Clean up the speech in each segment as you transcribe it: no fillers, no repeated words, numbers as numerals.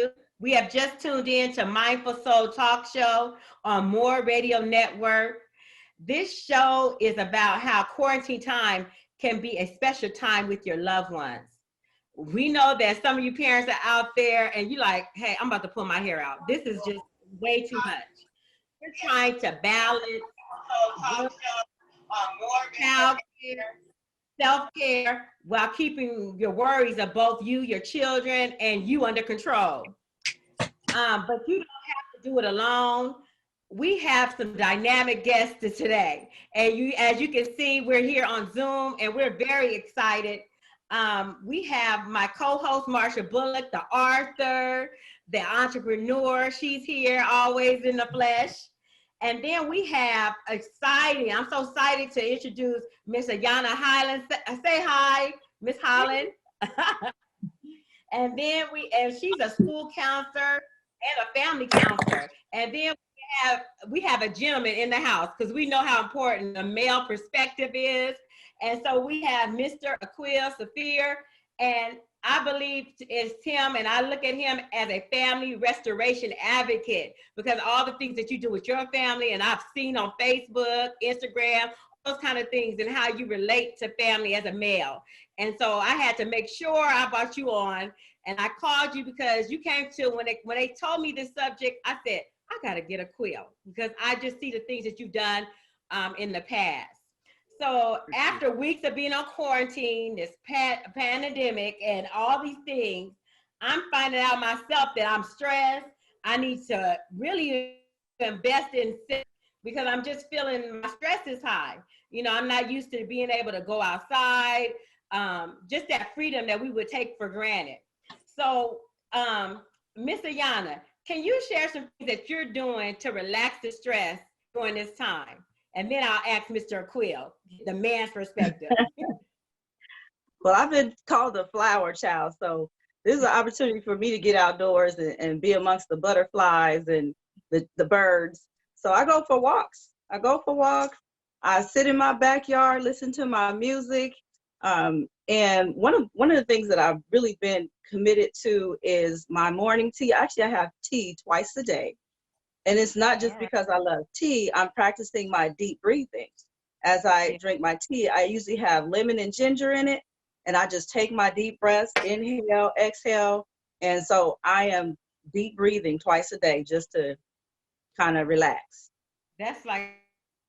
you. We have just tuned in to Mindful Soul Talk Show on More Radio Network. This show is about how quarantine time can be a special time with your loved ones. We know that some of you parents are out there and you're like, hey, I'm about to pull my hair out. This is just way too much. We're trying to balance child care, self-care, while keeping your worries of both you, your children, and you under control. But you don't have to do it alone. We have some dynamic guests today. And as you can see, we're here on Zoom and we're very excited. We have my co-host, Marsha Bullock, the author, the entrepreneur. She's here always in the flesh. And then we have I'm so excited to introduce Miss Ayana Highland. Say hi, Miss Holland. And then she's a school counselor and a family counselor. And then we have a gentleman in the house because we know how important a male perspective is. And so we have Mr. Aquil Safir, and I believe it's him, and I look at him as a family restoration advocate because all the things that you do with your family, and I've seen on Facebook, Instagram, those kind of things, and how you relate to family as a male. And so I had to make sure I brought you on, and I called you because you came to, when they told me this subject, I said, I got to get Aquil because I just see the things that you've done in the past. So after weeks of being on quarantine, this pandemic and all these things, I'm finding out myself that I'm stressed. I need to really invest in because I'm just feeling my stress is high. You know, I'm not used to being able to go outside, just that freedom that we would take for granted. So, Miss Ayana, can you share some things that you're doing to relax the stress during this time? And then I'll ask Mr. Aquil, the man's perspective. Well, I've been called the flower child, so this is an opportunity for me to get outdoors and be amongst the butterflies and the birds. So I go for walks. I sit in my backyard, listen to my music. And one of the things that I've really been committed to is my morning tea. Actually, I have tea twice a day. And it's not just because I love tea, I'm practicing my deep breathing. As I drink my tea, I usually have lemon and ginger in it, and I just take my deep breaths, inhale, exhale. And so I am deep breathing twice a day just to kind of relax. That's like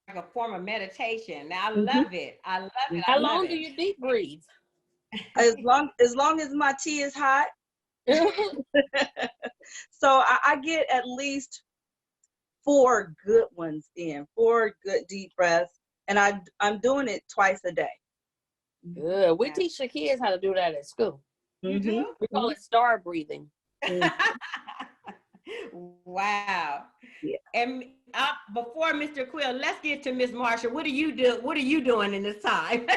a form of meditation. Now, I love it. I love it. How long do you deep breathe? As long as my tea is hot. So I get at least 4 good ones in, 4 good deep breaths, and I'm doing it twice a day. Good. We teach the kids how to do that at school. You do? We call it star breathing. Wow. Yeah. And before Mr. Quill, let's get to Miss Marsha. What do you do? What are you doing in this time?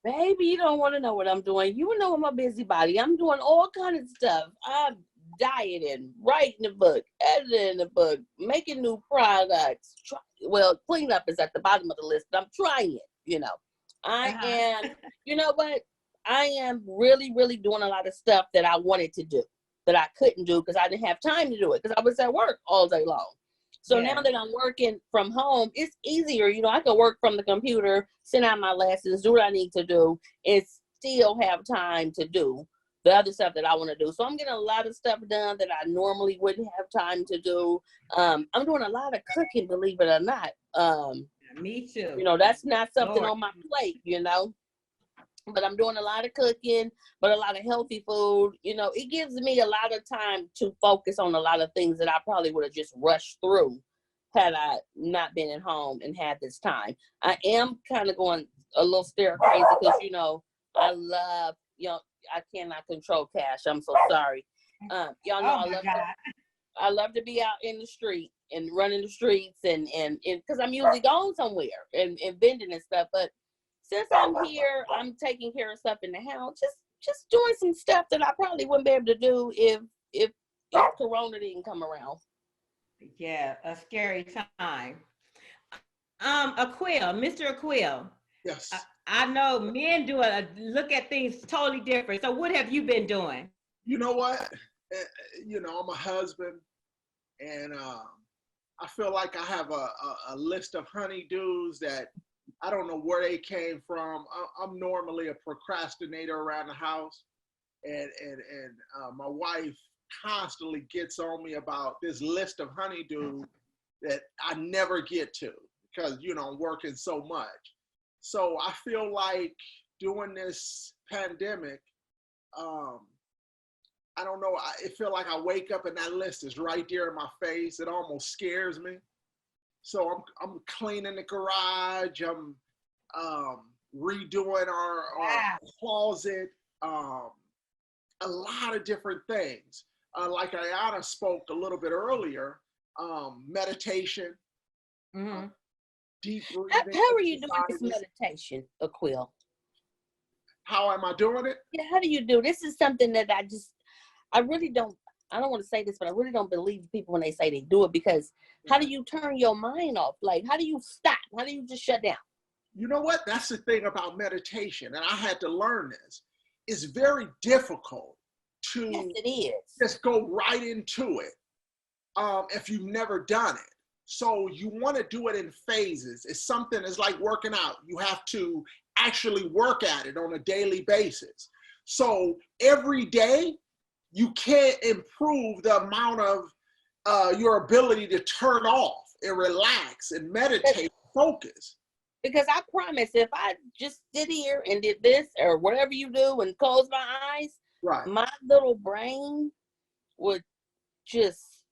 Baby, you don't want to know what I'm doing. You know I'm a busybody. I'm doing all kinds of stuff. I'm dieting, writing a book, editing a book, making new products. Well, cleanup is at the bottom of the list, but I'm trying it, you know. I am, you know what? I am really, really doing a lot of stuff that I wanted to do, that I couldn't do because I didn't have time to do it because I was at work all day long. So now that I'm working from home, it's easier. You know, I can work from the computer, send out my lessons, do what I need to do, and still have time to do the other stuff that I want to do. So I'm getting a lot of stuff done that I normally wouldn't have time to do. I'm doing a lot of cooking, believe it or not. Me too. You know, that's not something on my plate, you know. But I'm doing a lot of cooking, but a lot of healthy food. You know, it gives me a lot of time to focus on a lot of things that I probably would have just rushed through had I not been at home and had this time. I am kind of going a little stir crazy because, you know, I love, you know, I cannot control cash. I'm so sorry. Y'all know I love to be out in the street and running the streets and because I'm usually going somewhere and vending and stuff. But since I'm here, I'm taking care of stuff in the house, just doing some stuff that I probably wouldn't be able to do if Corona didn't come around. Yeah, a scary time. Aquil, Mr. Aquil. Yes. I know men look at things totally different. So what have you been doing? You know what? you know, I'm a husband, and I feel like I have a list of honeydews that I don't know where they came from. I'm normally a procrastinator around the house, and my wife constantly gets on me about this list of honeydews that I never get to because, you know, I'm working so much. So I feel like during this pandemic, I don't know, I feel like I wake up and that list is right there in my face. It almost scares me. So I'm cleaning the garage. I'm redoing our closet. A lot of different things. Like Ayana spoke a little bit earlier, meditation, deep breathing. How are you doing this meditation, Aquil? How am I doing it? Yeah, how do you do? This is something that I really don't, I don't want to say this, but I really don't believe people when they say they do it, because how do you turn your mind off? Like, how do you stop? How do you just shut down? You know what? That's the thing about meditation, and I had to learn this. It's very difficult to Yes, it is. just go right into it if you've never done it. So you want to do it in phases. It's something, it's like working out. You have to actually work at it on a daily basis. So every day, you can't improve the amount of your ability to turn off and relax and meditate and focus. Because I promise, if I just sit here and did this or whatever you do and close my eyes, Right. my little brain would just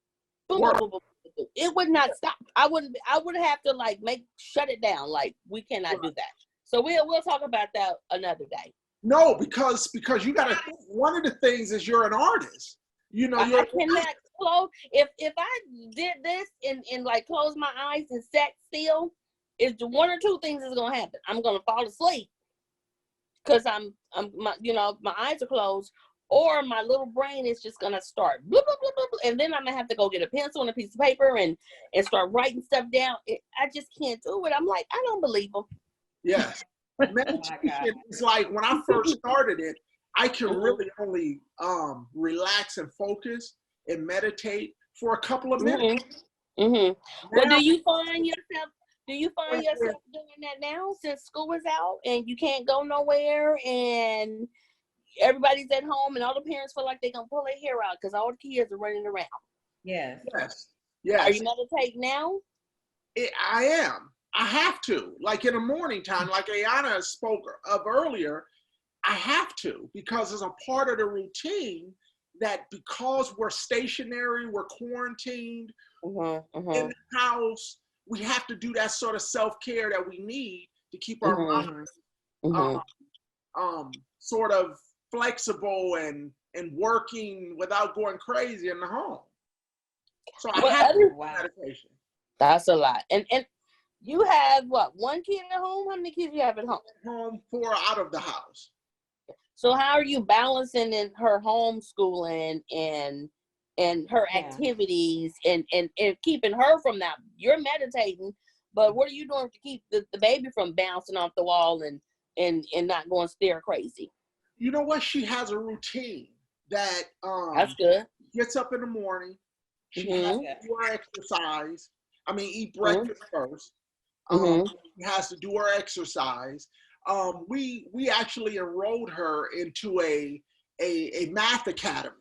boom, boom, boom, boom, boom. It would not stop. I would have to like shut it down. Like, we cannot do that. So we'll talk about that another day. No, because you got to think, one of the things is you're an artist. You know, I cannot close. If I did this and like close my eyes and sat still, it's one or two things is gonna happen. I'm gonna fall asleep because my eyes are closed, or my little brain is just gonna start blah, blah, blah, blah, blah, and then I'm gonna have to go get a pencil and a piece of paper and start writing stuff down. I just can't do it. I'm like, I don't believe them. Yes. Meditation is like, when I first started it, I can really only relax and focus and meditate for a couple of minutes. Well, do you find yourself doing that now since school is out and you can't go nowhere and everybody's at home and all the parents feel like they're gonna pull their hair out because all the kids are running around? Yes. Are you meditating now? I am. I have to. Like in the morning time, like Ayana spoke of earlier, I have to, because it's a part of the routine that, because we're stationary, we're quarantined in the house, we have to do that sort of self-care that we need to keep our minds sort of flexible and working without going crazy in the home. So I have to do meditation. That's a lot. And you have what, one kid at home? How many kids do you have at home? Home, 4 out of the house. So how are you balancing in her homeschooling and her activities and keeping her from that? You're meditating, but what are you doing to keep the baby from bouncing off the wall and not going stir crazy? You know what? She has a routine that that's good. Gets up in the morning. She has to do her exercise. Eat breakfast first. She has to do her exercise. We actually enrolled her into a math academy.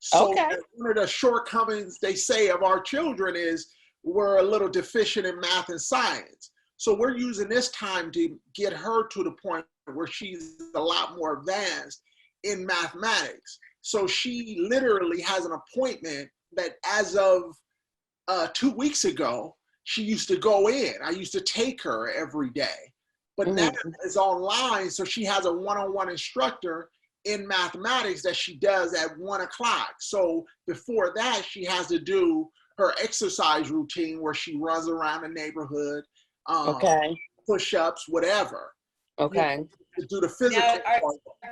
So one of the shortcomings they say of our children is we're a little deficient in math and science. So we're using this time to get her to the point where she's a lot more advanced in mathematics. So she literally has an appointment that, as of 2 weeks ago, she used to go in. I used to take her every day. But now it's online, so she has a one-on-one instructor in mathematics that she does at 1 o'clock. So before that, she has to do her exercise routine where she runs around the neighborhood, push-ups, whatever. To do the physical part.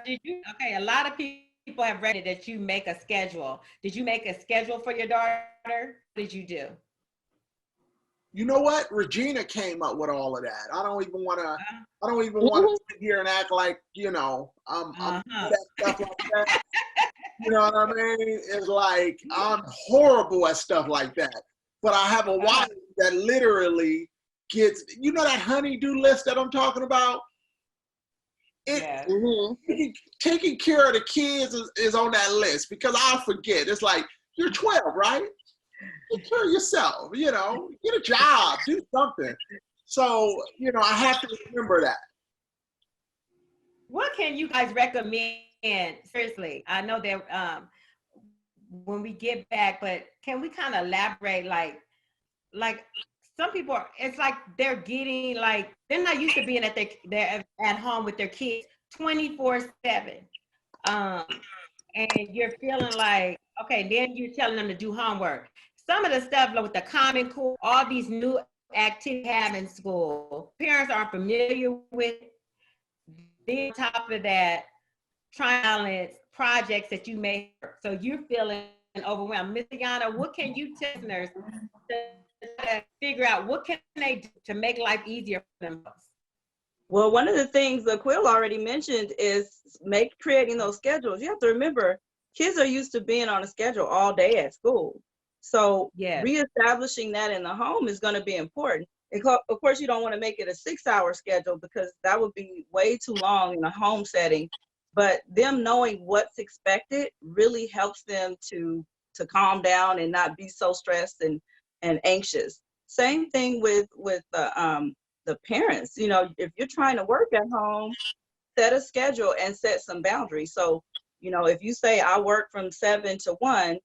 A lot of people have read it that you make a schedule. Did you make a schedule for your daughter? What did you do? You know what? Regina came up with all of that. I don't even want to sit here and act like, I'm that stuff like that. You know what I mean? It's like, I'm horrible at stuff like that. But I have a wife that literally gets, you know that honeydew list that I'm talking about? Taking care of the kids is on that list because I'll forget. It's like, you're 12, right? Take care of yourself, you know, get a job, do something. So, you know, I have to remember that. What can you guys recommend? Seriously, I know that when we get back, but can we kind of elaborate? Like some people, it's like they're getting like they're not used to being they're at home with their kids 24/7, and you're feeling like okay, then you're telling them to do homework. Some of the stuff like with the Common Core, all these new activities have in school, parents aren't familiar with. Then on top of that, trying projects that you may, so you're feeling overwhelmed. Miss Yana, what can you tell listeners to figure out what can they do to make life easier for themselves? Well, one of the things that Quill already mentioned is creating those schedules. You have to remember, kids are used to being on a schedule all day at school. So reestablishing that in the home is going to be important. Of course, you don't want to make it a 6-hour schedule because that would be way too long in a home setting. But them knowing what's expected really helps them to calm down and not be so stressed and anxious. Same thing with the parents. You know, if you're trying to work at home, set a schedule and set some boundaries. So, you know, if you say I work from 7 to 1,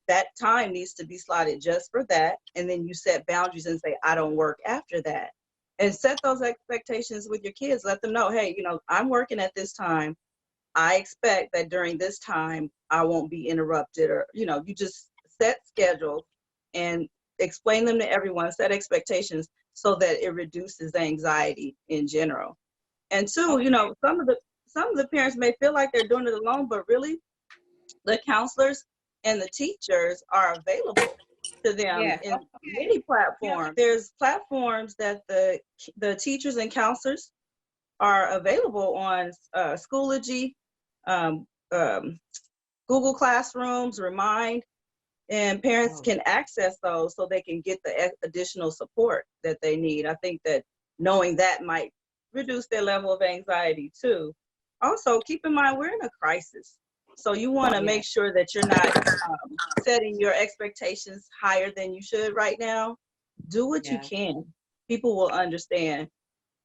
that time needs to be slotted just for that. And then you set boundaries and say, I don't work after that. And set those expectations with your kids. Let them know, hey, you know, I'm working at this time. I expect that during this time, I won't be interrupted, or, you know, you just set schedules and explain them to everyone, set expectations so that it reduces anxiety in general. And two, you know, some of the parents may feel like they're doing it alone, but really the counselors and the teachers are available to them in many platforms. There's platforms that the teachers and counselors are available on, Schoology, Google Classrooms, Remind, and parents can access those so they can get the additional support that they need. I think that knowing that might reduce their level of anxiety too. Also, keep in mind, we're in a crisis. So you want to make sure that you're not setting your expectations higher than you should right now. Do what you can. People will understand.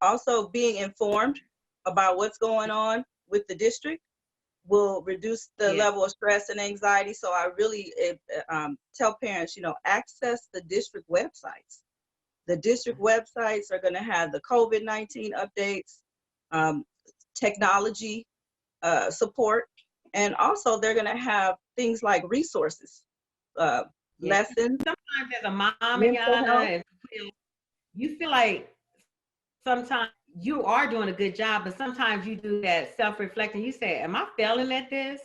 Also, being informed about what's going on with the district will reduce the level of stress and anxiety. So I really tell parents, you know, access the district websites. The district websites are going to have the COVID-19 updates, technology support, and also they're going to have things like resources, lessons. Sometimes as a mom, Yana, you feel like sometimes you are doing a good job, but sometimes you do that self-reflecting. You say, am I failing at this?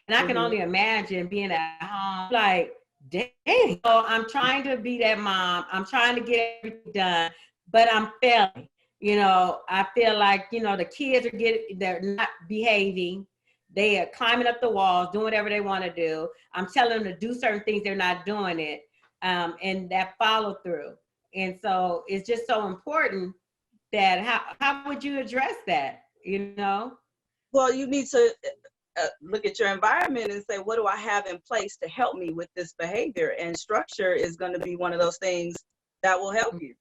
And I can only imagine being at home, like, dang, so I'm trying to be that mom. I'm trying to get everything done, but I'm failing. You know, I feel like, you know, the kids they're not behaving. They are climbing up the walls, doing whatever they want to do. I'm telling them to do certain things, they're not doing it. And that follow through. And so it's just so important that how would you address that, you know? Well, you need to look at your environment and say, what do I have in place to help me with this behavior? And structure is going to be one of those things that will help you.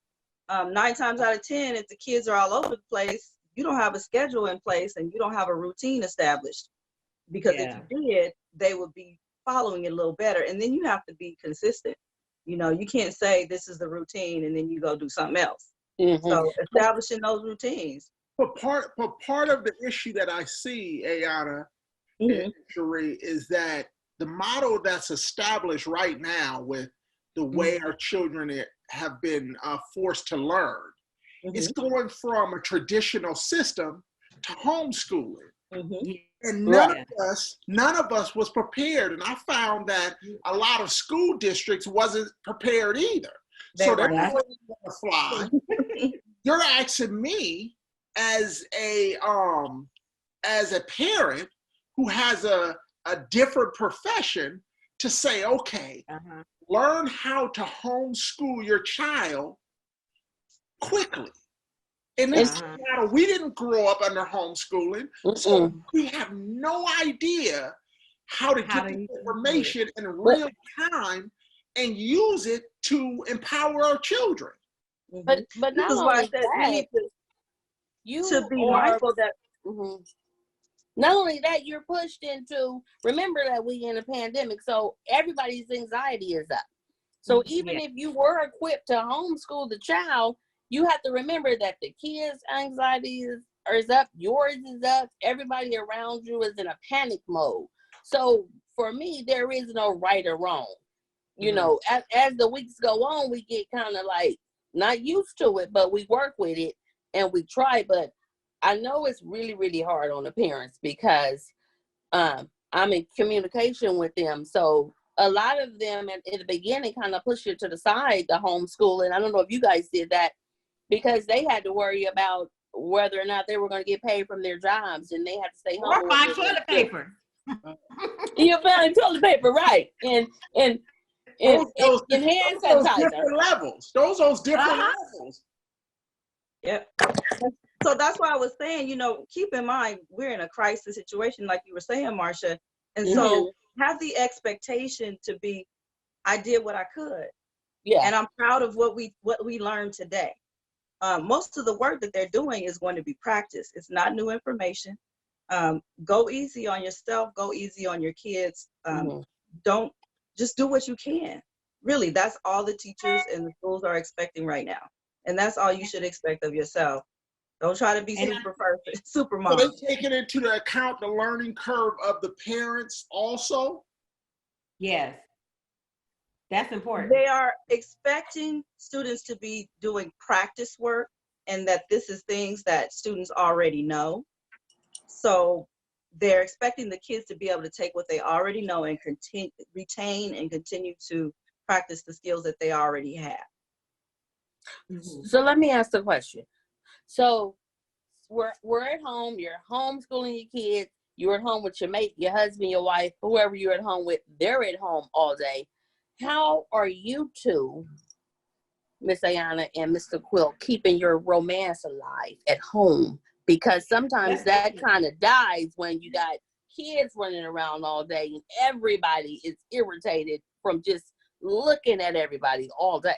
9 times out of 10, if the kids are all over the place, you don't have a schedule in place and you don't have a routine established. Because if you did, they would be following it a little better. And then you have to be consistent. You know, you can't say this is the routine and then you go do something else. So establishing those routines. But part of the issue that I see, Ayana and Cheree, is that the model that's established right now with the way our children have been forced to learn, it's going from a traditional system to homeschooling. And none of us was prepared. And I found that a lot of school districts wasn't prepared either. So they're going to fly. You're asking me as a parent who has a a different profession to say, okay, learn how to homeschool your child quickly. And this we didn't grow up under homeschooling, so we have no idea how to get the information in real time and use it to empower our children. But not only that, you to be are, mindful that not only that, you're pushed into, remember that we in a pandemic, so everybody's anxiety is up. So even if you were equipped to homeschool the child, you have to remember that the kids' anxiety is up, yours is up, everybody around you is in a panic mode. So for me, there is no right or wrong. You know, as the weeks go on, we get kind of like not used to it, but we work with it and we try. But I know it's really, really hard on the parents because I'm in communication with them. So a lot of them in the beginning kind of push it to the side, the homeschooling. I don't know if you guys did that because they had to worry about whether or not they were going to get paid from their jobs and they had to stay home. Or find toilet paper. You found toilet paper, right? And hand sanitizer. Different levels. Those different levels. Yep. So that's why I was saying, you know, keep in mind, we're in a crisis situation, like you were saying, Marsha. And so have the expectation to be, I did what I could. Yeah. And I'm proud of what we learned today. Most of the work that they're doing is going to be practice. It's not new information. Go easy on yourself. Go easy on your kids. Don't just do what you can. Really, that's all the teachers and the schools are expecting right now. And that's all you should expect of yourself. Don't try to be super perfect, super mom. So they taking into account the learning curve of the parents also? Yes. That's important. They are expecting students to be doing practice work and that this is things that students already know. So they're expecting the kids to be able to take what they already know and retain and continue to practice the skills that they already have. So let me ask the question. So we're at home, you're homeschooling your kids, you're at home with your mate, your husband, your wife, whoever you're at home with, they're at home all day. How are you two, Miss Ayana and Mr. Quill, keeping your romance alive at home? Because sometimes that kind of dies when you got kids running around all day and everybody is irritated from just looking at everybody all day.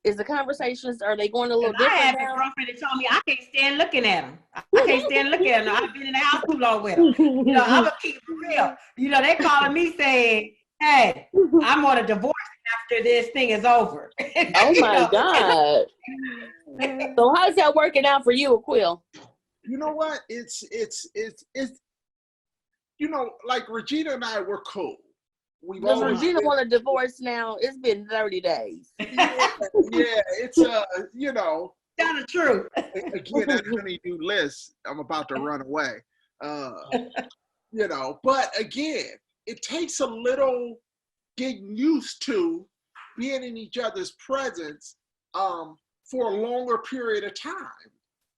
Is the conversations, are they going a little different? I had a girlfriend that told me I can't stand looking at them. I can't stand looking at them. I've been in the house too long with them. You know, I'm going to keep it real. You know, they calling me saying, hey, I'm on a divorce after this thing is over. Oh my God. So how's that working out for you, Quill? You know what? It's you know, like Regina and I were cool. Does Regina want a divorce now? It's been 30 days. Yeah, it's you know. Tell the truth. Again, that honeydew list, I'm about to run away. You know, but again, it takes a little getting used to being in each other's presence for a longer period of time.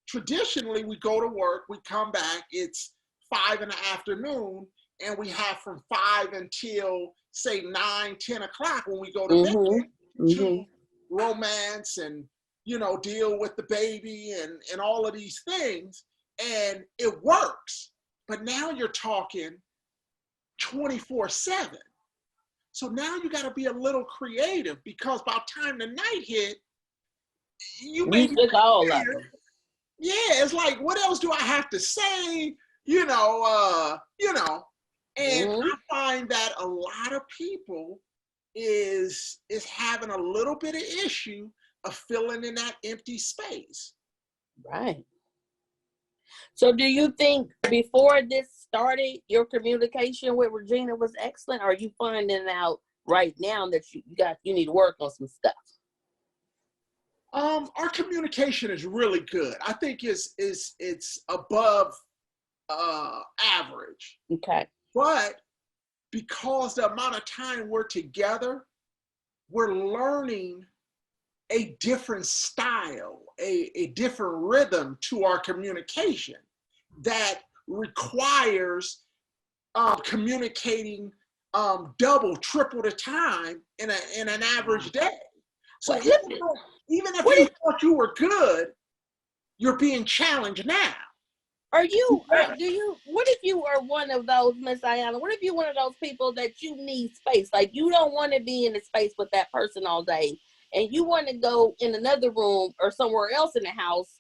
Traditionally, we go to work, we come back, it's 5 in the afternoon, and we have from 5 until say 9, 10 o'clock when we go to bed to romance and, you know, deal with the baby and all of these things. And it works. But now you're talking 24/7. So now you got to be a little creative because by the time the night hit, you may took all of it. Yeah, it's like, what else do I have to say? You know, and I find that a lot of people is having a little bit of issue of filling in that empty space. Right. So do you think before this started, your communication with Regina was excellent? Or are you finding out right now that you need to work on some stuff? Our communication is really good. I think it's above average. Okay. But because the amount of time we're together, we're learning a different style, a different rhythm to our communication that requires communicating double, triple the time in an average day. So Well, even if you thought you were good, you're being challenged now. what if you are one of those, Miss Ayana, what if you're one of those people that you need space? Like, you don't want to be in the space with that person all day, and you want to go in another room or somewhere else in the house.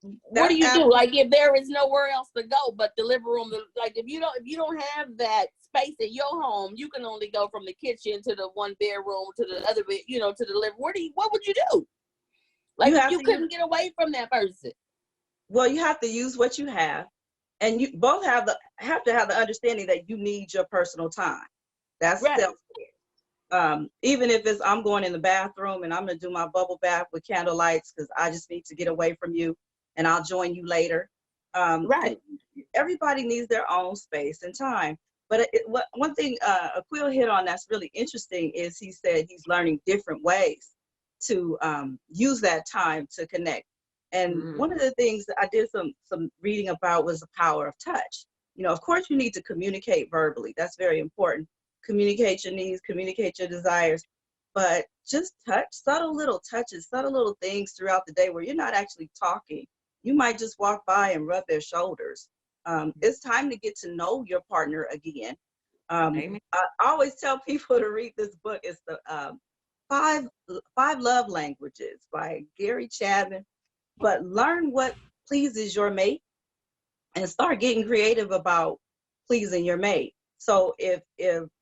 What do you do? Like, if there is nowhere else to go but the living room, like if you don't have that space in your home, you can only go from the kitchen to the one bedroom to the other bed, to the living. What would you do? Like, if you couldn't get away from that person. Well, you have to use what you have, and you both have to have the understanding that you need your personal time. That's right. Self-care. Even if it's I'm going in the bathroom and I'm gonna do my bubble bath with candle lights because I just need to get away from you, and I'll join you later. Right. Everybody needs their own space and time. But one thing Aquil hit on that's really interesting is he said he's learning different ways to use that time to connect. And one of the things that I did some reading about was the power of touch. Of course, you need to communicate verbally. That's very important. Communicate your needs, communicate your desires, but just touch, subtle little touches, subtle little things throughout the day where you're not actually talking. You might just walk by and rub their shoulders. It's time to get to know your partner again. I always tell people to read this book. It's the Five Love Languages by Gary Chapman. But learn what pleases your mate and start getting creative about pleasing your mate. So if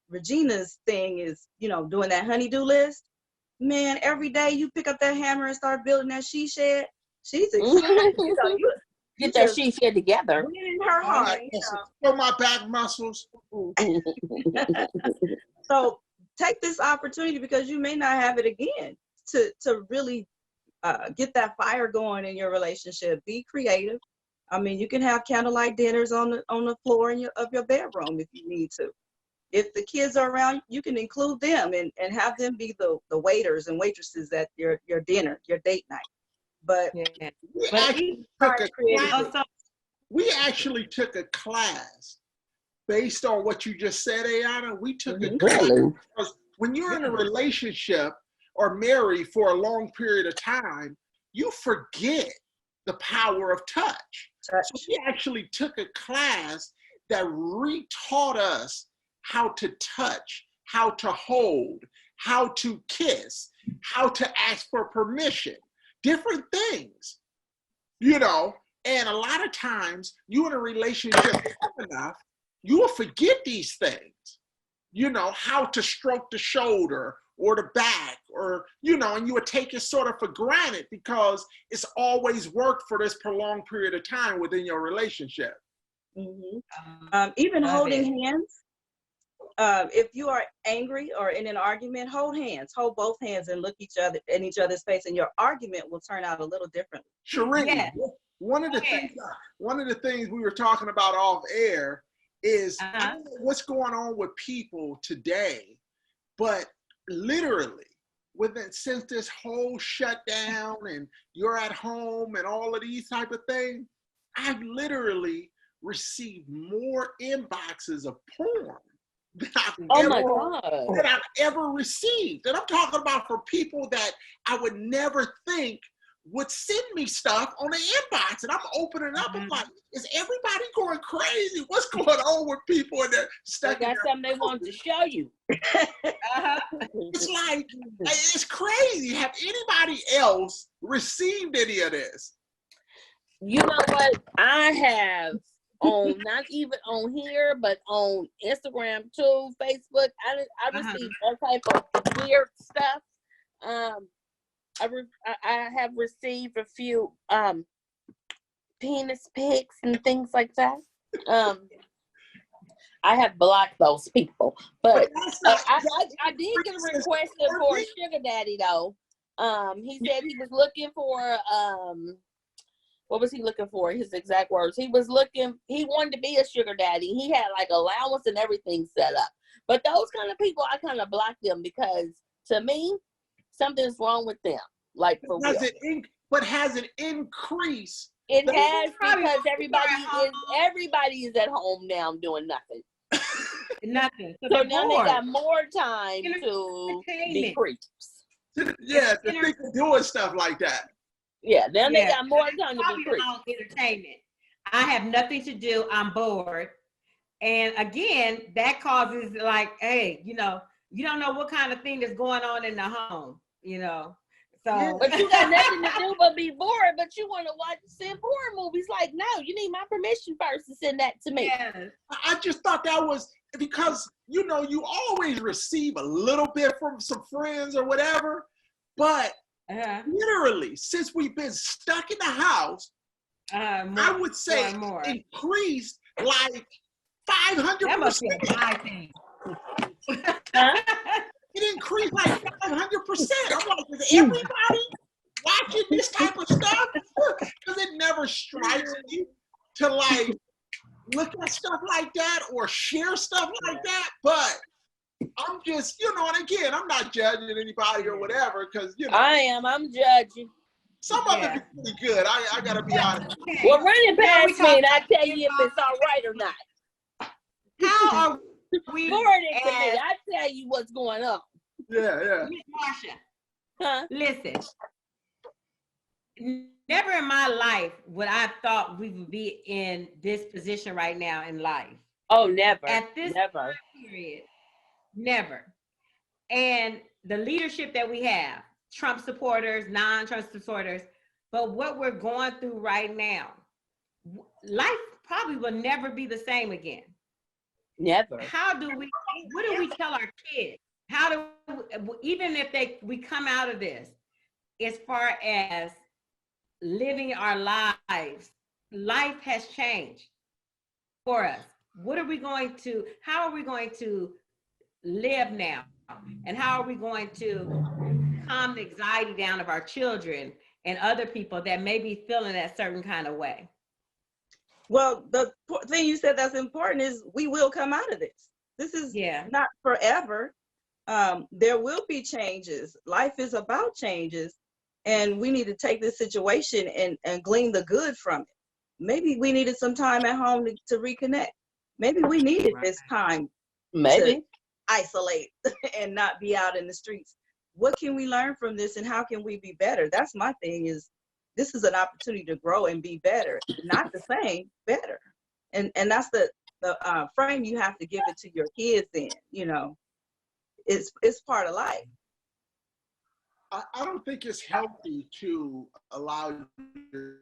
Regina's thing is, doing that honeydew list, man, every day you pick up that hammer and start building that she shed, she's excited. Get that she shed together. In her heart. Feel my back muscles. So take this opportunity because you may not have it again to really get that fire going in your relationship. Be creative. I mean, you can have candlelight dinners on the floor of your bedroom if you need to. If the kids are around, you can include them and have them be the waiters and waitresses at your dinner, your date night. But we actually took a class based on what you just said, Ayana. We took a class because when you're in a relationship or married for a long period of time, you forget the power of touch. So we actually took a class that retaught us how to touch, how to hold, how to kiss, how to ask for permission, different things, and a lot of times you in a relationship long enough, you will forget these things, how to stroke the shoulder or the back, or, and you would take it sort of for granted because it's always worked for this prolonged period of time within your relationship. Even holding hands. If you are angry or in an argument, hold both hands and look in each other's face, and your argument will turn out a little differently. Cheree, one of the things we were talking about off air is I don't know what's going on with people today, but literally since this whole shutdown and you're at home and all of these type of things, I've literally received more inboxes of porn than I've ever received. And I'm talking about for people that I would never think would send me stuff on the inbox, and I'm opening up. I'm like, is everybody going crazy? What's going on with people in there? They got something they want to show you. It's like, it's crazy. Have anybody else received any of this? You know what? I have on, not even on here, but on Instagram too, Facebook. I received all type of weird stuff. I have received a few penis pics and things like that. I have blocked those people, but I did get a request for a sugar daddy though. He said he was looking for what was he looking for? His exact words. He wanted to be a sugar daddy. He had like allowance and everything set up. But those kind of people, I kind of blocked them because to me, something's wrong with them. Like for real. But has it increased It has, Probably because most people are at everybody is at home now doing nothing. nothing. So now they got more time to be Entertainment. creeps. Yeah, to think of doing stuff like that. Yeah, then they Yeah. got more time to Probably be creeps. on entertainment. I have nothing to do. I'm bored. And again, that causes like, hey, you don't know what kind of thing is going on in the home, So, Yeah. But you got nothing to do but be bored, but you want to send porn movies. Like, no, you need my permission first to send that to me. yes. I just thought that was because, you always receive a little bit from some friends or whatever. But literally, since we've been stuck in the house, I would say more. increased like 500%. That must be a high thing. Huh? It increased like 500%. I'm like, is everybody watching this type of stuff? Because it never strikes me to like look at stuff like that or share stuff like that. But I'm just, and again, I'm not judging anybody or whatever, because I'm judging. some of it is pretty good. I gotta be honest. Well, run it past me and I tell you if it's all right or not. How are we? Forward it to me. I tell you what's going on. Yeah. Miss Marsha, Huh? listen. Never in my life would I thought we would be in this position right now in life. Oh, never. At this never. period, never. And the leadership that we have, Trump supporters, non-Trump supporters, but what we're going through right now, life probably will never be the same again. Never. What do we tell our kids? Even if we come out of this, as far as living our lives, life has changed for us. How are we going to live now? And how are we going to calm the anxiety down of our children and other people that may be feeling that certain kind of way? Well, the thing you said that's important is we will come out of this. This is not forever. There will be changes. Life is about changes. And we need to take this situation and glean the good from it. Maybe we needed some time at home to reconnect. Maybe we needed this time to isolate and not be out in the streets. What can we learn from this and how can we be better? That's my thing is, this is an opportunity to grow and be better, not the same, better. And that's the frame you have to give it to your kids in, it's part of life. I don't think it's healthy to allow your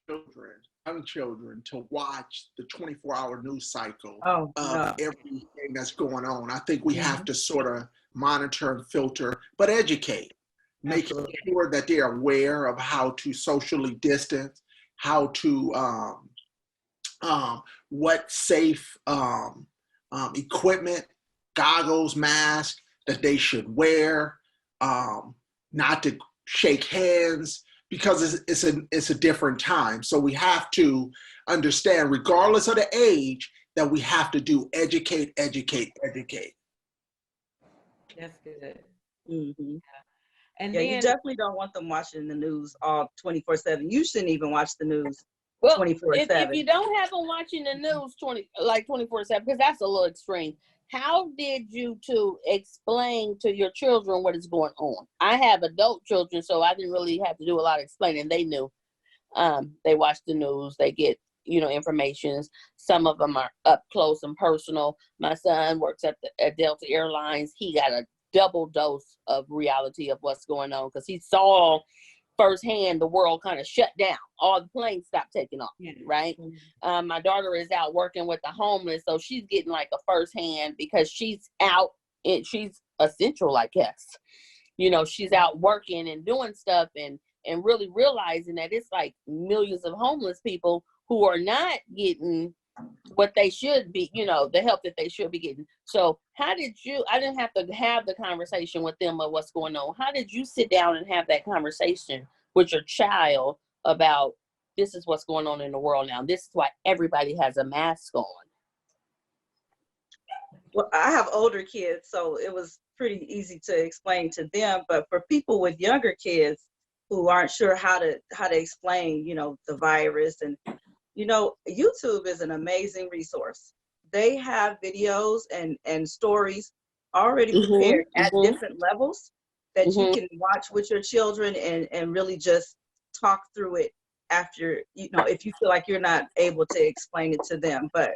young children to watch the 24-hour news cycle of everything that's going on. I think we have to sort of monitor and filter, but educate, making sure that they're aware of how to socially distance, how to, what safe equipment, goggles, masks that they should wear, not to shake hands, because it's a different time. So we have to understand, regardless of the age, that we have to do educate. That's good. Mm-hmm. And then, you definitely don't want them watching the news all 24/7. You shouldn't even watch the news 24/7. If you don't have them watching the news 24/7, because that's a little extreme. How did you explain to your children what is going on? I have adult children, so I didn't really have to do a lot of explaining. They knew. They watch the news. They get, information. Some of them are up close and personal. My son works at Delta Airlines. He got a double dose of reality of what's going on because he saw firsthand the world kind of shut down. All the planes stopped taking off, right? My daughter is out working with the homeless, so she's getting like a firsthand because she's out. She's essential, I guess. She's out working and doing stuff and really realizing that it's like millions of homeless people who are not getting what they should be, the help that they should be getting. So I didn't have to have the conversation with them of what's going on. How did you sit down and have that conversation with your child about this is what's going on in the world now? This is why everybody has a mask on. Well, I have older kids, so it was pretty easy to explain to them. But for people with younger kids, who aren't sure how to explain, the virus. And, YouTube is an amazing resource. They have videos and stories already prepared at different levels that you can watch with your children and really just talk through it after, if you feel like you're not able to explain it to them. But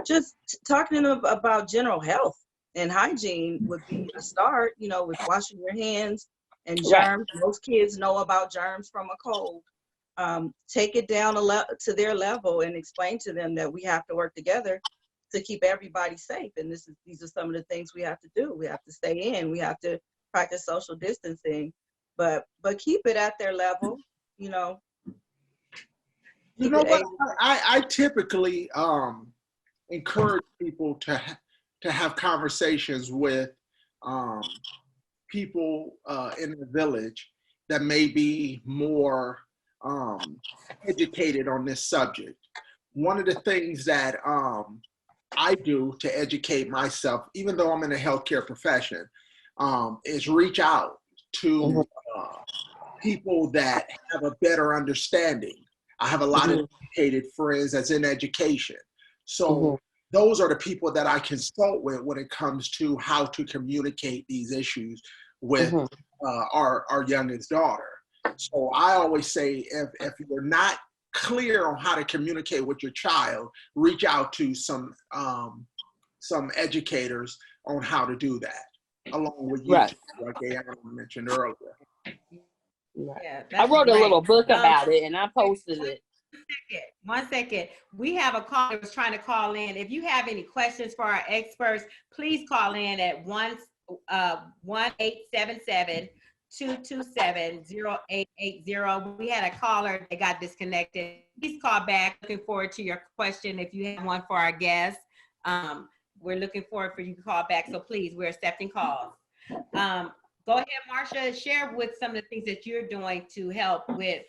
just talking to them about general health and hygiene would be a start, with washing your hands and germs. Right. Most kids know about germs from a cold. Take it down to their level and explain to them that we have to work together to keep everybody safe. And these are some of the things we have to do. We have to stay in. We have to practice social distancing, but keep it at their level. You know what? I typically encourage people to have conversations with people in the village that may be more educated on this subject. One of the things that I do to educate myself, even though I'm in a healthcare profession, is reach out to people that have a better understanding. I have a lot of educated friends that's in education. So those are the people that I consult with when it comes to how to communicate these issues with our youngest daughter. So I always say, if you're not clear on how to communicate with your child, reach out to some educators on how to do that, along with you, like Ayana mentioned earlier. Right. Yeah, I wrote a little book about it and I posted it. One second. We have a caller who's trying to call in. If you have any questions for our experts, please call in at 1-877-227-0880. We had a caller that got disconnected. Please call back. Looking forward to your question. If you have one for our guests, we're looking forward for you to call back. So please, we're accepting calls. Go ahead, Marsha. Share with some of the things that you're doing to help with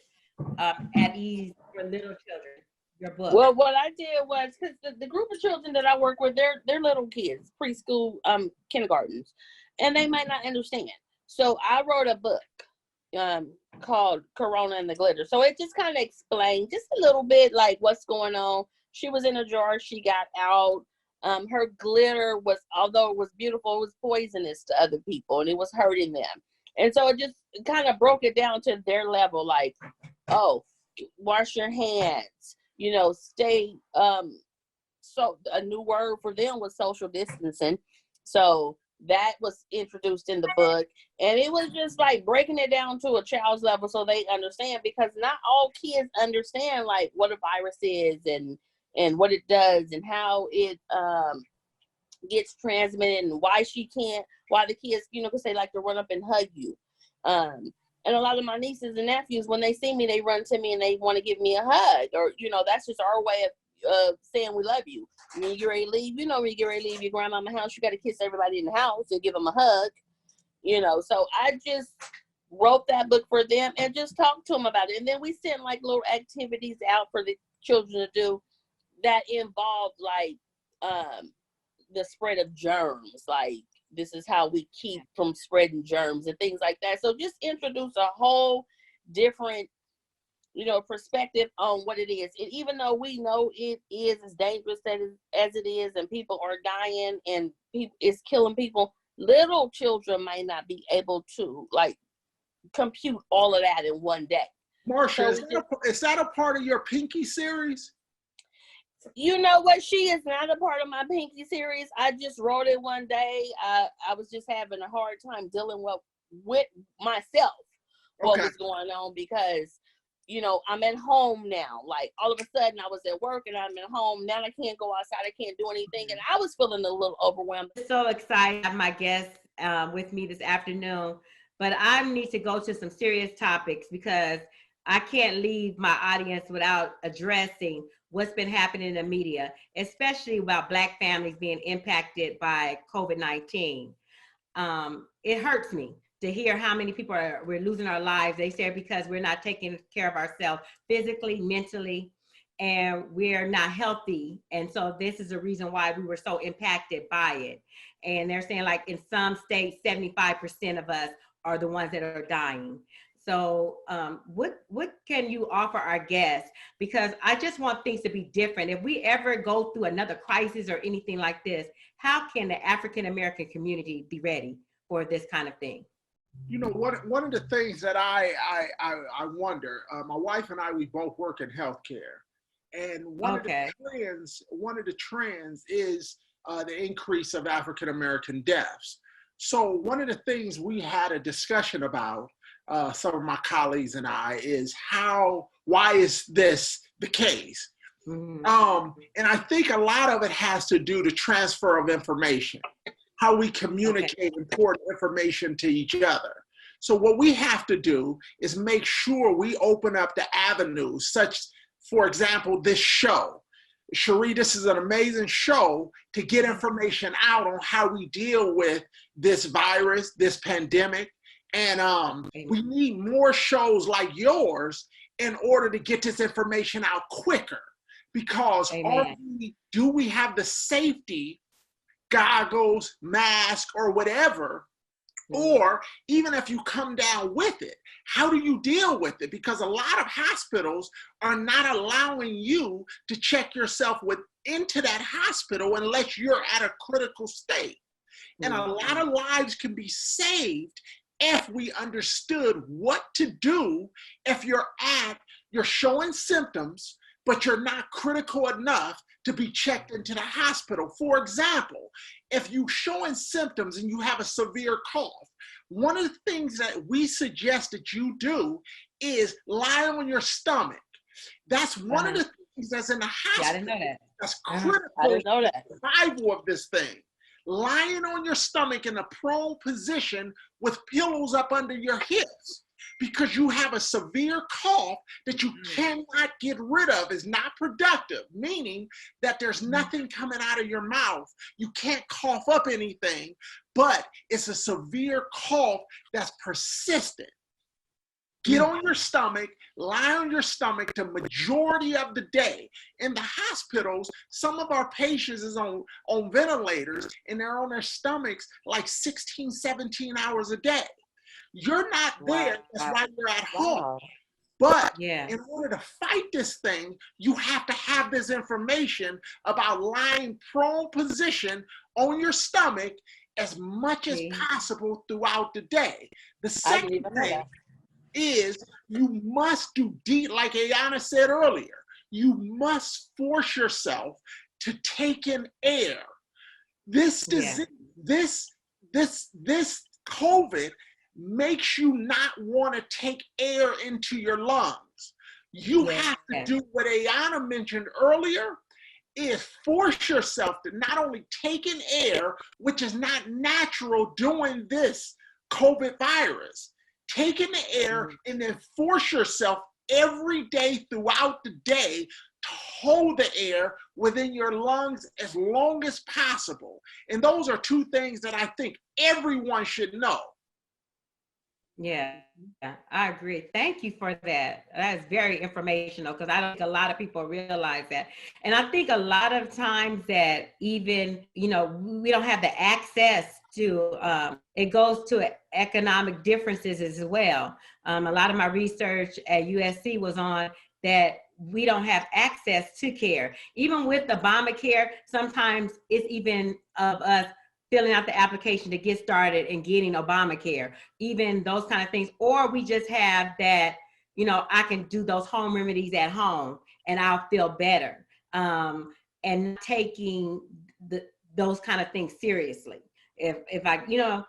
at ease for little children. Your book. Well, what I did was, because the group of children that I work with, they're little kids, preschool, kindergartens, and they might not understand. So I wrote a book called Corona and the Glitter. So it just kind of explained just a little bit like what's going on. She was in a jar, she got out. Her glitter was, although it was beautiful, it was poisonous to other people and it was hurting them. And so it just kind of broke it down to their level, like, oh, wash your hands, stay, so a new word for them was social distancing. So that was introduced in the book, and it was just like breaking it down to a child's level so they understand, because not all kids understand like what a virus is and what it does and how it gets transmitted and why the kids, because they like to run up and hug you. And a lot of my nieces and nephews, when they see me, they run to me and they want to give me a hug, or, that's just our way of saying we love you. When you get ready to leave, when you get ready to leave your grandmama's house, you got to kiss everybody in the house and give them a hug, So I just wrote that book for them and just talked to them about it. And then we sent like little activities out for the children to do that involve like the spread of germs, like this is how we keep from spreading germs and things like that. So just introduce a whole different, perspective on what it is. And even though we know it is as dangerous as it is, and people are dying and it's killing people, little children might not be able to like compute all of that in one day. Marsha, is that a part of your Pinky series? You know what? She is not a part of my Pinky series. I just wrote it one day. I was just having a hard time dealing with myself, what was going on, because, I'm at home now. Like all of a sudden I was at work and I'm at home. Now I can't go outside. I can't do anything. And I was feeling a little overwhelmed. So excited to have my guests with me this afternoon, but I need to go to some serious topics because I can't leave my audience without addressing what's been happening in the media, especially about Black families being impacted by COVID-19. It hurts me to hear how many people we're losing our lives. They say because we're not taking care of ourselves physically, mentally, and we're not healthy. And so this is the reason why we were so impacted by it. And they're saying like in some states, 75% of us are the ones that are dying. So what can you offer our guests? Because I just want things to be different. If we ever go through another crisis or anything like this, how can the African American community be ready for this kind of thing? You know, one of the things that I wonder, my wife and I, we both work in healthcare, and one of the trends is the increase of African American deaths. So one of the things we had a discussion about, some of my colleagues and I, is why is this the case? Mm-hmm. And I think a lot of it has to do to transfer of information, how we communicate important information to each other. So what we have to do is make sure we open up the avenues, such, for example, this show. Cheree, this is an amazing show to get information out on how we deal with this virus, this pandemic. And we need more shows like yours in order to get this information out quicker. Because do we have the safety goggles, mask, or whatever? Or even if you come down with it, how do you deal with it? Because a lot of hospitals are not allowing you to check yourself into that hospital unless you're at a critical state. And a lot of lives can be saved if we understood what to do if you're showing symptoms, but you're not critical enough to be checked into the hospital. For example, if you're showing symptoms and you have a severe cough, one of the things that we suggest that you do is lie on your stomach. That's one of the things that's in the hospital. I didn't know that. That's critical I didn't know that. to the survival of this thing. Lying on your stomach in a prone position with pillows up under your hips, because you have a severe cough that you cannot get rid of, is not productive, meaning that there's nothing coming out of your mouth. You can't cough up anything, but it's a severe cough that's persistent. Get on your stomach, lie on your stomach the majority of the day. In the hospitals, some of our patients is on ventilators and they're on their stomachs like 16, 17 hours a day. You're not there, that's why you're at home. But in order to fight this thing, you have to have this information about lying prone position on your stomach as much as possible throughout the day. The second thing is you must do like Ayana said earlier, you must force yourself to take in air. This disease, this COVID makes you not want to take air into your lungs. You have to do what Ayana mentioned earlier, is force yourself to not only take in air, which is not natural during this COVID virus, take in the air and then force yourself every day throughout the day to hold the air within your lungs as long as possible. And those are two things that I think everyone should know. Yeah, I agree. Thank you for that. That is very informational, because I don't think a lot of people realize that. And I think a lot of times that even, we don't have the access to, it goes to economic differences as well. A lot of my research at USC was on that we don't have access to care. Even with Obamacare, sometimes it's even of us filling out the application to get started and getting Obamacare, even those kind of things. Or we just have that, I can do those home remedies at home and I'll feel better. And taking those kind of things seriously. If I,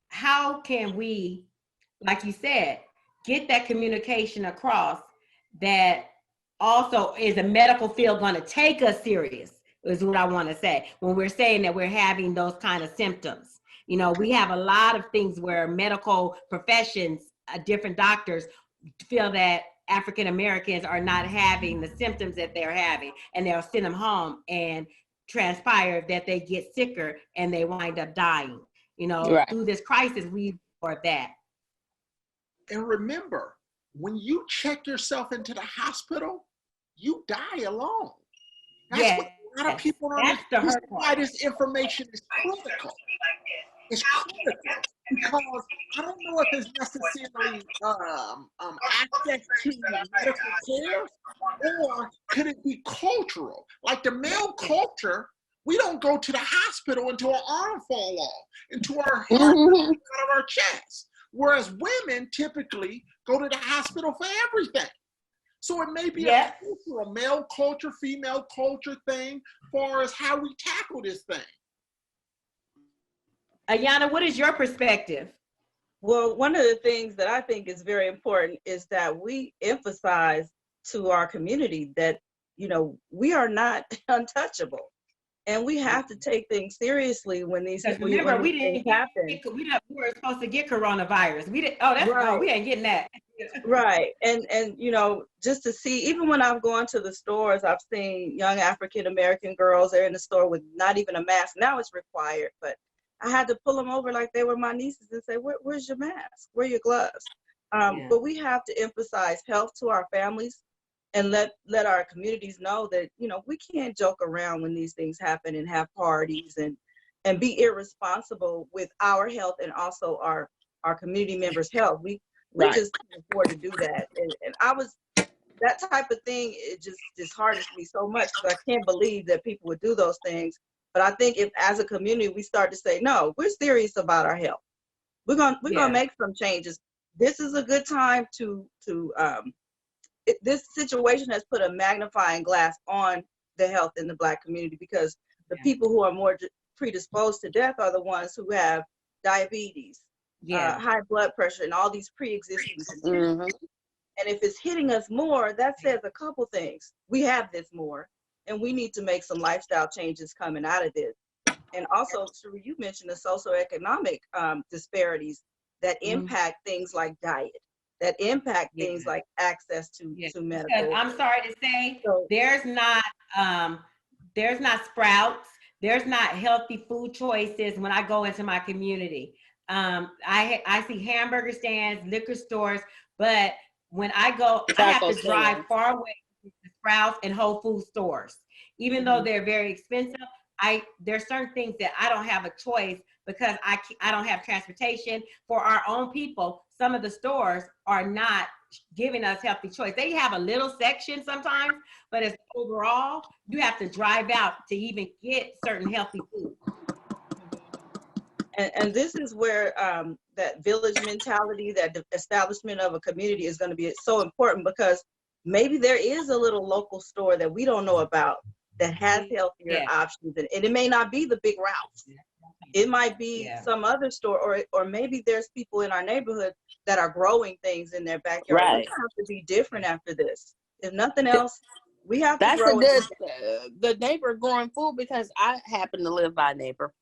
how can we, like you said, get that communication across that also is the medical field going to take us serious? Is what I want to say when we're saying that we're having those kind of symptoms. We have a lot of things where medical professions, different doctors feel that African Americans are not having the symptoms that they're having, and they'll send them home and transpire that they get sicker and they wind up dying. Through this crisis, we are that. And remember, when you check yourself into the hospital, you die alone. That's what a lot of people don't understand. This is why this information is critical. It's critical because I don't know if it's necessarily access to medical care, or could it be cultural? Like the male culture, we don't go to the hospital until our arm fall off, until our heart Mhm. out of our chest. Whereas women typically go to the hospital for everything. So it may be Yes. a cultural, male culture, female culture thing, as far as how we tackle this thing. Ayana, what is your perspective? Well, one of the things that I think is very important is that we emphasize to our community that, you know, we are not untouchable, and we have to take things seriously when these Because when remember, these we things didn't happen. get, we were supposed to get coronavirus. We didn't. Oh, that's Right. we ain't getting that. Right. And you know, just to see, even when I've gone to the stores, I've seen young African American girls, they're in the store with not even a mask. Now it's required, but I had to pull them over like they were my nieces and say, where's your mask? Where are your gloves? Yeah. But we have to emphasize health to our families and let our communities know that, you know, we can't joke around when these things happen and have parties and be irresponsible with our health and also our community members' health. We Right. just can't afford to do that. And I was, that type of thing, it just disheartens me so much because I can't believe that people would do those things. But I think if as a community we start to say, no, we're serious about our health. We're gonna make some changes. This is a good time this situation has put a magnifying glass on the health in the Black community, because the people who are more predisposed to death are the ones who have diabetes, high blood pressure, and all these pre-existing conditions. Mhm. And if it's hitting us more, that says a couple things. We have this more, and we need to make some lifestyle changes coming out of this. And also, Cheree, you mentioned the socioeconomic disparities that impact things like diet, that impact things like access to medical. Because I'm sorry to say, So, there's not Sprouts, there's not healthy food choices when I go into my community. I see hamburger stands, liquor stores, but when I go, I have Taco to drive stands. far away to Sprouts and Whole Food stores. Even though they're very expensive, there's certain things that I don't have a choice because I don't have transportation for our own people. Some of the stores are not giving us healthy choice. They have a little section sometimes, but as overall, you have to drive out to even get certain healthy food. and this is where that village mentality, that the establishment of a community is going to be so important, because maybe there is a little local store that we don't know about that has healthier options, and it may not be the big Ralph's. It might be some other store, or maybe there's people in our neighborhood that are growing things in their backyard. Right. We have to be different after this. If nothing else, we have to That's grow. a good the neighbor growing food, because I happen to live by a neighbor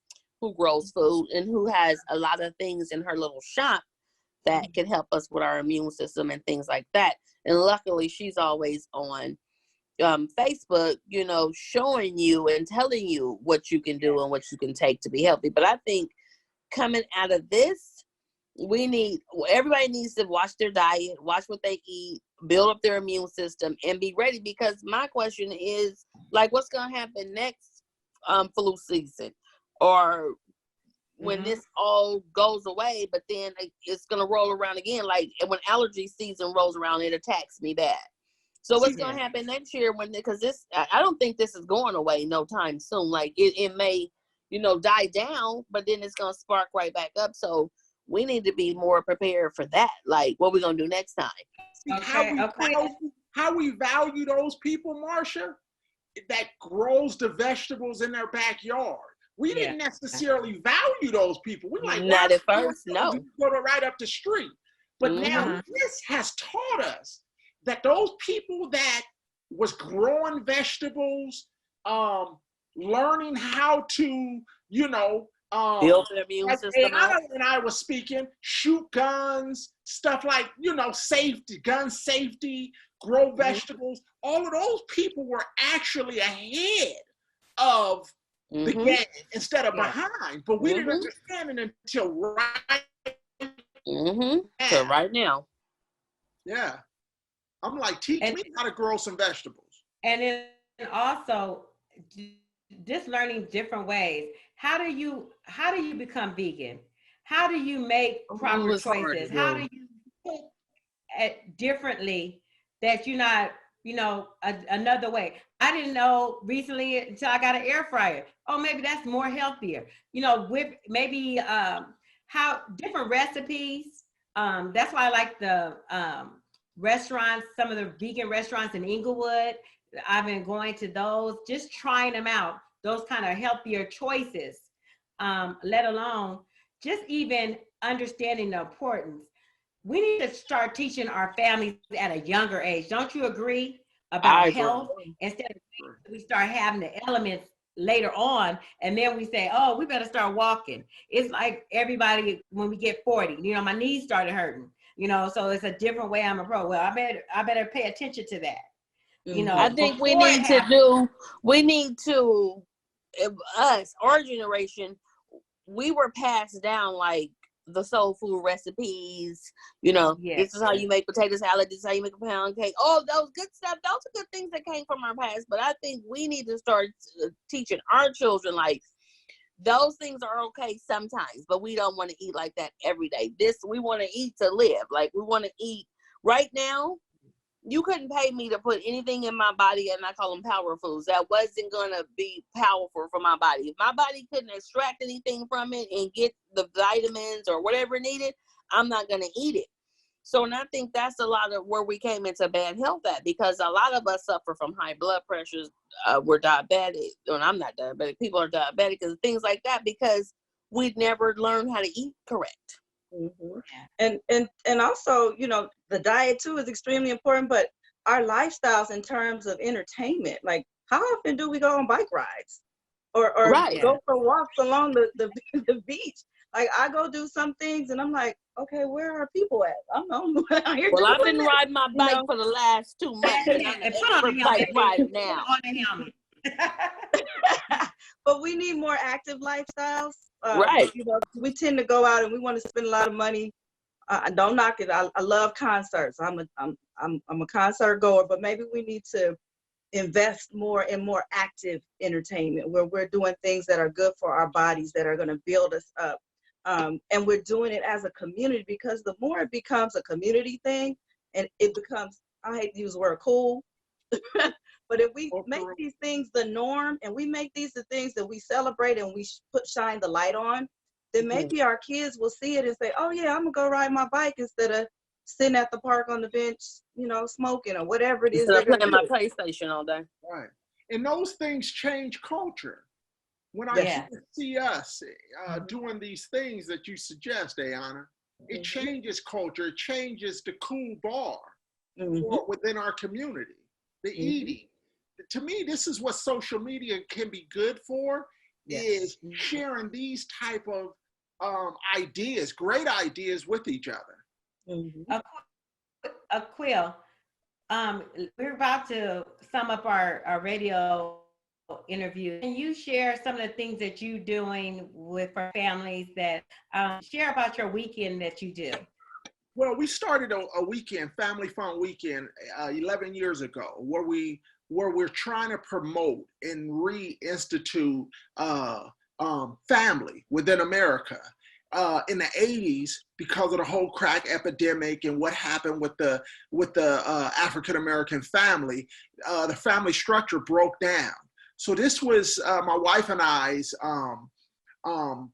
who grows food and who has a lot of things in her little shop that can help us with our immune system and things like that. And luckily, she's always on Facebook, you know, showing you and telling you what you can do and what you can take to be healthy. But I think coming out of this, everybody needs to watch their diet, watch what they eat, build up their immune system, and be ready. Because my question is, like, what's going to happen next flu season, or when this all goes away, but then it's going to roll around again. Like when allergy season rolls around, it attacks me bad. So what's going to happen next year because I don't think this is going away no time soon. Like it may, you know, die down, but then it's going to spark right back up. So we need to be more prepared for that. Like what we're going to do next time. How we value those people, Marsha, that grows the vegetables in their backyard. We didn't necessarily value those people. We like, not at first, no. Go to right up the street. But now this has taught us that those people that was growing vegetables, learning how to, you know, build their immune system up. And I was speaking, shoot guns, stuff like, you know, gun safety, grow vegetables. All of those people were actually ahead of the game instead of behind. But we didn't understand it until So right now. Yeah. I'm like, teach me how to grow some vegetables. And then also just learning different ways. How do you become vegan? how do you make proper it's hard choices? to How do. do you cook differently that you're not, another way? I didn't know recently until I got an air fryer. Oh, maybe that's more healthier. With maybe how different recipes. That's why I like the restaurants, some of the vegan restaurants in Inglewood. I've been going to those, just trying them out, those kind of healthier choices, let alone just even understanding the importance. We need to start teaching our families at a younger age. Don't you agree? About health, instead of we start having the elements later on, and then we say, oh, we better start walking. It's like everybody, when we get 40, my knees started hurting, so it's a different way I'm approaching. Well, I better pay attention to that. I think we need to, our generation, we were passed down like the soul food recipes, this is how you make potato salad, this is how you make a pound cake, all those good stuff. Those are good things that came from our past. But I think we need to start teaching our children, like, those things are okay sometimes, but we don't want to eat like that every day. We want to eat to live. Like, we want to eat right now. You couldn't pay me to put anything in my body, and I call them power foods, that wasn't going to be powerful for my body. If my body couldn't extract anything from it and get the vitamins or whatever needed, I'm not going to eat it. So, and I think that's a lot of where we came into bad health at, because a lot of us suffer from high blood pressures. We're diabetic, and I'm not diabetic. People are diabetic and things like that because we'd never learned how to eat correct. Mm-hmm. And also, the diet too is extremely important, but our lifestyles in terms of entertainment, like, how often do we go on bike rides or go for walks along the beach? Like, I go do some things and I'm like, okay, where are people at? I'm here. Well, I've been riding my bike for the last 2 months, and I'm an expert bike rider now. On the helmet. But we need more active lifestyles. Right. We tend to go out and we want to spend a lot of money. Don't knock it. I love concerts. I'm a concert goer, but maybe we need to invest more in more active entertainment where we're doing things that are good for our bodies, that are going to build us up. And we're doing it as a community, because the more it becomes a community thing and it becomes, I hate to use the word cool, but if we make these things the norm and we make these the things that we celebrate and we shine the light on, then maybe our kids will see it and say, oh yeah, I'm gonna go ride my bike instead of sitting at the park on the bench, smoking or whatever it is. Instead of playing my PlayStation all day. Right. And those things change culture. When our kids see us doing these things that you suggest, Ayana, it changes culture. It changes the cool bar within our community. The eating. To me, this is what social media can be good for, is sharing these type of ideas, great ideas with each other. Quill, we're about to sum up our radio interview. Can you share some of the things that you're doing with our families, that share about your weekend that you do? Well, we started a weekend, family fun weekend, 11 years ago, where we're trying to promote and reinstitute family within America. In the 80s, because of the whole crack epidemic and what happened with the African American family, the family structure broke down. So this was my wife and I's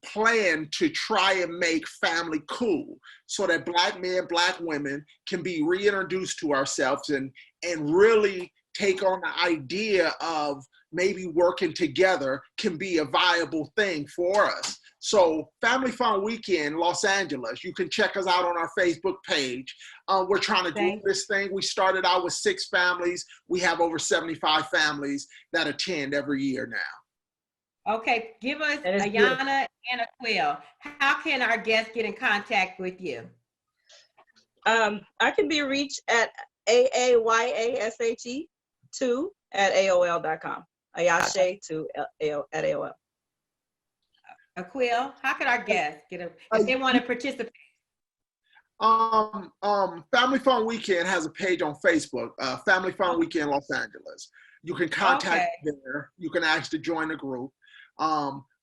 plan to try and make family cool, so that Black men, Black women can be reintroduced to ourselves and really take on the idea of maybe working together can be a viable thing for us. So Family Fun Weekend, Los Angeles, you can check us out on our Facebook page. We're trying to do this thing. We started out with 6 families. We have over 75 families that attend every year now. Okay, give us Ayana and Quill. How can our guests get in contact with you? I can be reached at AAYASHE2 at AOL.com. Ayashe2 at AOL. Quill, how can our guests get if they want to participate? Family Fun Weekend has a page on Facebook, Family Fun Weekend Los Angeles. You can contact there. You can ask to join the group.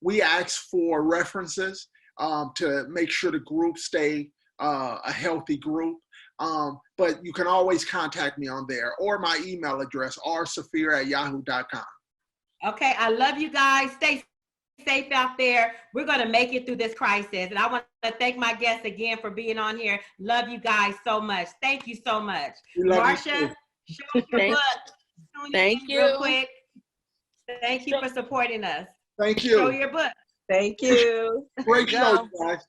We ask for references. to make sure the group stay a healthy group. But you can always contact me on there, or my email address, rsafir@yahoo.com. Okay, I love you guys. Stay safe out there. We're going to make it through this crisis. And I want to thank my guests again for being on here. Love you guys so much. Thank you so much. Marsha, show us your book. Thank you. Real quick. Thank you for supporting us. Thank you. Show your book. Thank you. Great show, guys.